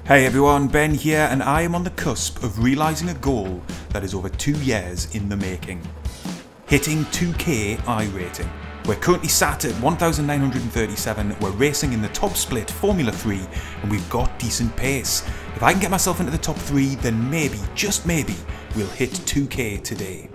Hey everyone, Ben here, and I am on the cusp of realising a goal that is over 2 years in the making. Hitting 2K iRating. We're currently sat at 1937, we're racing in the top split Formula 3, and we've got decent pace. If I can get myself into the top 3, then maybe, just maybe, we'll hit 2K today.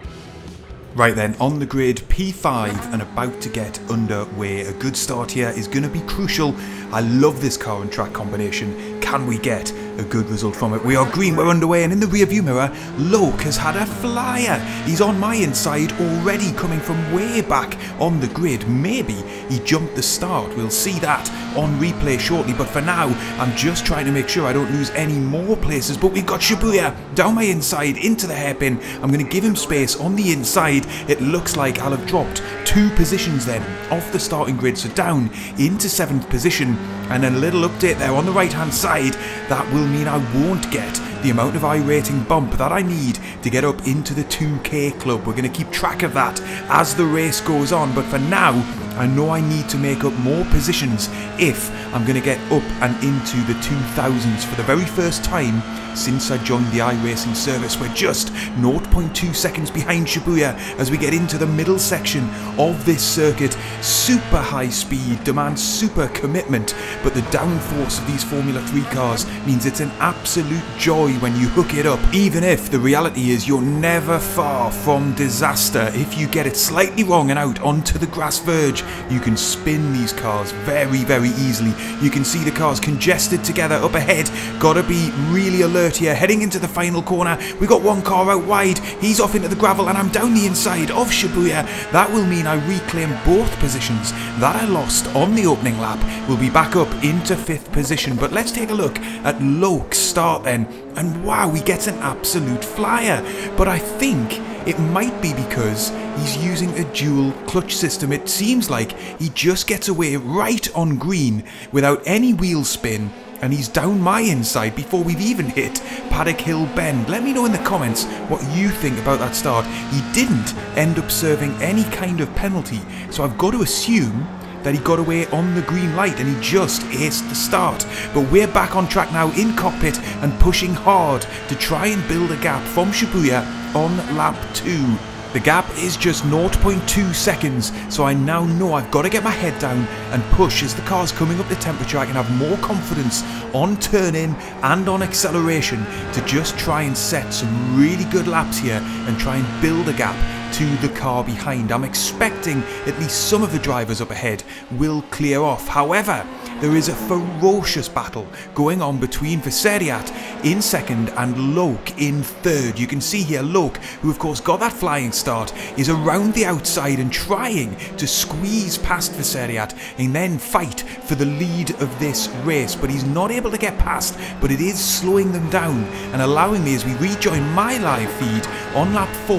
Right then, on the grid, P5 and about to get underway. A good start here is going to be crucial. I love this car and track combination. Can we get a good result from it? We are green, we're underway, and in the rear view mirror, Logue has had a flyer. He's on my inside already, coming from way back on the grid. Maybe he jumped the start. We'll see that on replay shortly, but for now, I'm just trying to make sure I don't lose any more places. But we've got Shibuya down my inside into the hairpin. I'm going to give him space on the inside. It looks like I'll have dropped 2 positions then off the starting grid, so down into 7th position. And a little update there on the right hand side, that will mean I won't get the amount of iRating bump that I need to get up into the 2K club. We're going to keep track of that as the race goes on, but for now I know I need to make up more positions if I'm going to get up and into the 2000s for the very first time since I joined the iRacing service. We're just 0.2 seconds behind Shibuya as we get into the middle section of this circuit. Super high speed demands super commitment, but the downforce of these Formula 3 cars means it's an absolute joy when you hook it up, even if the reality is you're never far from disaster. If you get it slightly wrong and out onto the grass verge, you can spin these cars very, very easily. You can see the cars congested together up ahead. Gotta be really alert here, heading into the final corner. We got one car out wide, he's off into the gravel, and I'm down the inside of Shibuya. That will mean I reclaim both positions that I lost on the opening lap. We'll be back up into 5th position, but let's take a look at Logue's start then, and wow, he gets an absolute flyer. But I think it might be because he's using a dual clutch system. It seems like he just gets away right on green without any wheel spin, and he's down my inside before we've even hit Paddock Hill Bend. Let me know in the comments what you think about that start. He didn't end up serving any kind of penalty, so I've got to assume that he got away on the green light and he just aced the start. But we're back on track now in cockpit and pushing hard to try and build a gap from Shibuya on lap 2. The gap is just 0.2 seconds, so I now know I've got to get my head down and push. As the car's coming up the temperature, I can have more confidence on turning and on acceleration to just try and set some really good laps here and try and build a gap to the car behind. I'm expecting at least some of the drivers up ahead will clear off. However, there is a ferocious battle going on between Viseryat in 2nd and Logue in 3rd. You can see here Logue, who of course got that flying start, is around the outside and trying to squeeze past Viseryat and then fight for the lead of this race, but he's not able to get past. But it is slowing them down and allowing me, as we rejoin my live feed on lap 4,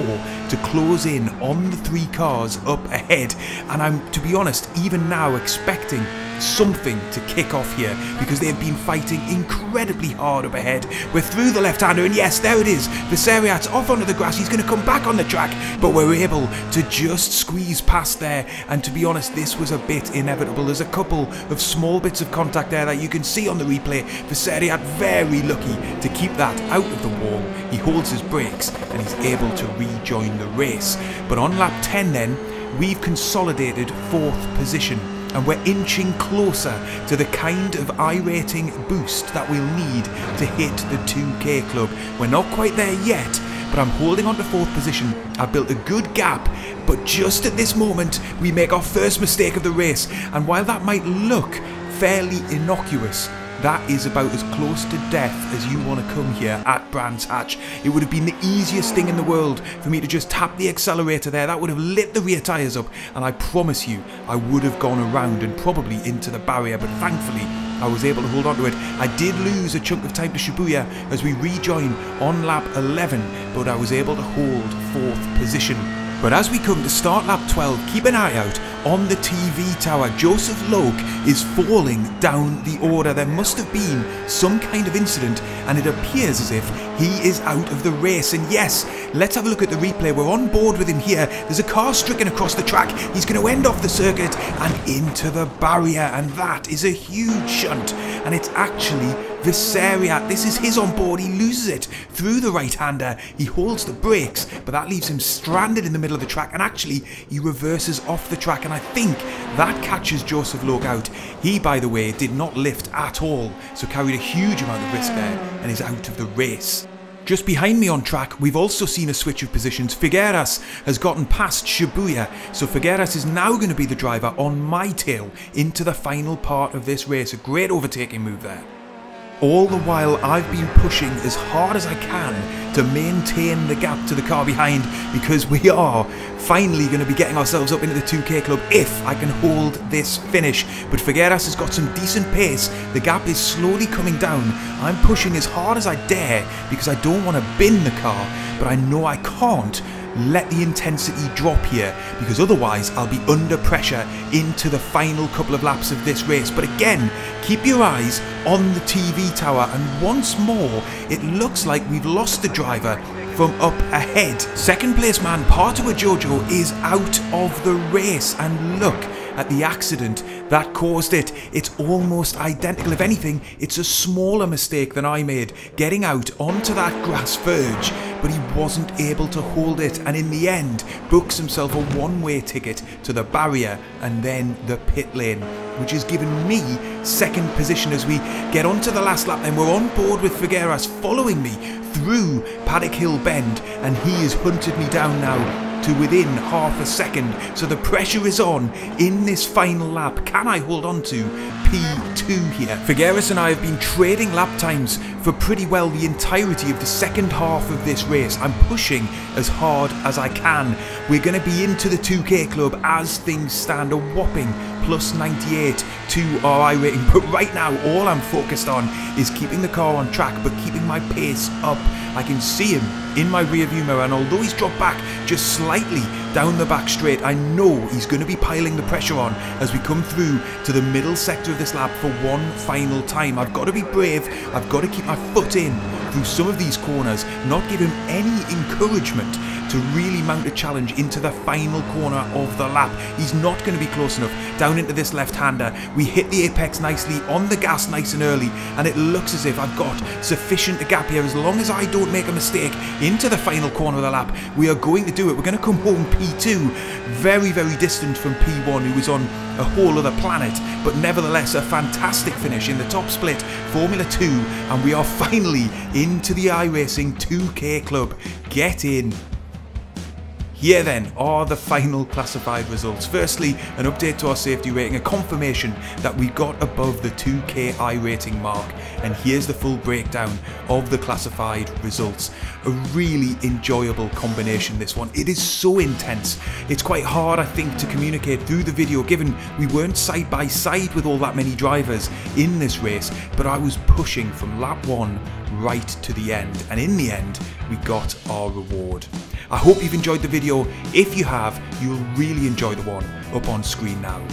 to close in on the 3 cars up ahead. And I'm, to be honest, even now expecting something to kick off here because they've been fighting incredibly hard up ahead. We're through the left-hander, and yes, there it is. Viseryat's off onto the grass. He's going to come back on the track, but we're able to just squeeze past there. And to be honest, this was a bit inevitable. There's a couple of small bits of contact there that you can see on the replay. Viseryat very lucky to keep that out of the wall. He holds his brakes and he's able to rejoin the race. But on lap 10 then, we've consolidated 4th position, and we're inching closer to the kind of iRating boost that we'll need to hit the 2K club. We're not quite there yet, but I'm holding on to 4th position. I've built a good gap, but just at this moment we make our first mistake of the race, and while that might look fairly innocuous, that is about as close to death as you want to come here at Brands Hatch. It would have been the easiest thing in the world for me to just tap the accelerator there. That would have lit the rear tyres up, and I promise you I would have gone around and probably into the barrier, but thankfully I was able to hold on to it. I did lose a chunk of time to Shibuya as we rejoin on lap 11, but I was able to hold 4th position. But as we come to start lap 12, keep an eye out on the TV tower. Joseph Logue is falling down the order. There must have been some kind of incident, and it appears as if he is out of the race. And yes, let's have a look at the replay. We're on board with him here. There's a car stricken across the track. He's going to end off the circuit and into the barrier, and that is a huge shunt. And it's actually Viseryat, this is his on board, he loses it through the right-hander, he holds the brakes, but that leaves him stranded in the middle of the track, and actually he reverses off the track, and I think that catches Joseph Logue out. He, by the way, did not lift at all, so carried a huge amount of risk there, and is out of the race. Just behind me on track, we've also seen a switch of positions. Figueras has gotten past Shibuya, so Figueras is now going to be the driver on my tail into the final part of this race. A great overtaking move there. All the while I've been pushing as hard as I can to maintain the gap to the car behind, because we are finally going to be getting ourselves up into the 2K club if I can hold this finish. But Figueras has got some decent pace, the gap is slowly coming down. I'm pushing as hard as I dare because I don't want to bin the car, but I know I can't let the intensity drop here, because otherwise I'll be under pressure into the final couple of laps of this race. But again, keep your eyes on the TV tower, and once more it looks like we've lost the driver from up ahead. Second place man Partua Jojo is out of the race, and look at the accident that caused it. It's almost identical. If anything, it's a smaller mistake than I made, getting out onto that grass verge, but he wasn't able to hold it, and in the end books himself a one-way ticket to the barrier and then the pit lane, which has given me second position as we get onto the last lap. Then we're on board with Figueras following me through Paddock Hill Bend, and he has hunted me down now to within half a second, so the pressure is on in this final lap. Can I hold on to P2 here? Figueras and I have been trading lap times for pretty well the entirety of the second half of this race. I'm pushing as hard as I can. We're going to be into the 2K club as things stand, a whopping plus 98 to our iRating, but right now all I'm focused on is keeping the car on track but keeping my pace up. I can see him in my rear view mirror, and although he's dropped back just slightly down the back straight, I know he's going to be piling the pressure on as we come through to the middle sector of this lap for one final time. I've got to be brave, I've got to keep my foot in through some of these corners, not give him any encouragement to really mount a challenge into the final corner of the lap. He's not going to be close enough down into this left-hander. We hit the apex nicely, on the gas nice and early, and it looks as if I've got sufficient a gap here. As long as I don't make a mistake into the final corner of the lap, we are going to do it. We're going to come home P2, very, very distant from P1, who was on a whole other planet, but nevertheless a fantastic finish in the top split Formula 2, and we are finally into the iRacing 2K club. Get in. Here then are the final classified results. Firstly, an update to our safety rating, a confirmation that we got above the 2K iRating mark, and here's the full breakdown of the classified results. A really enjoyable combination, this one. It is so intense. It's quite hard, I think, to communicate through the video, given we weren't side by side with all that many drivers in this race, but I was pushing from lap 1 right to the end, and in the end we got our reward. I hope you've enjoyed the video. If you have, you'll really enjoy the one up on screen now.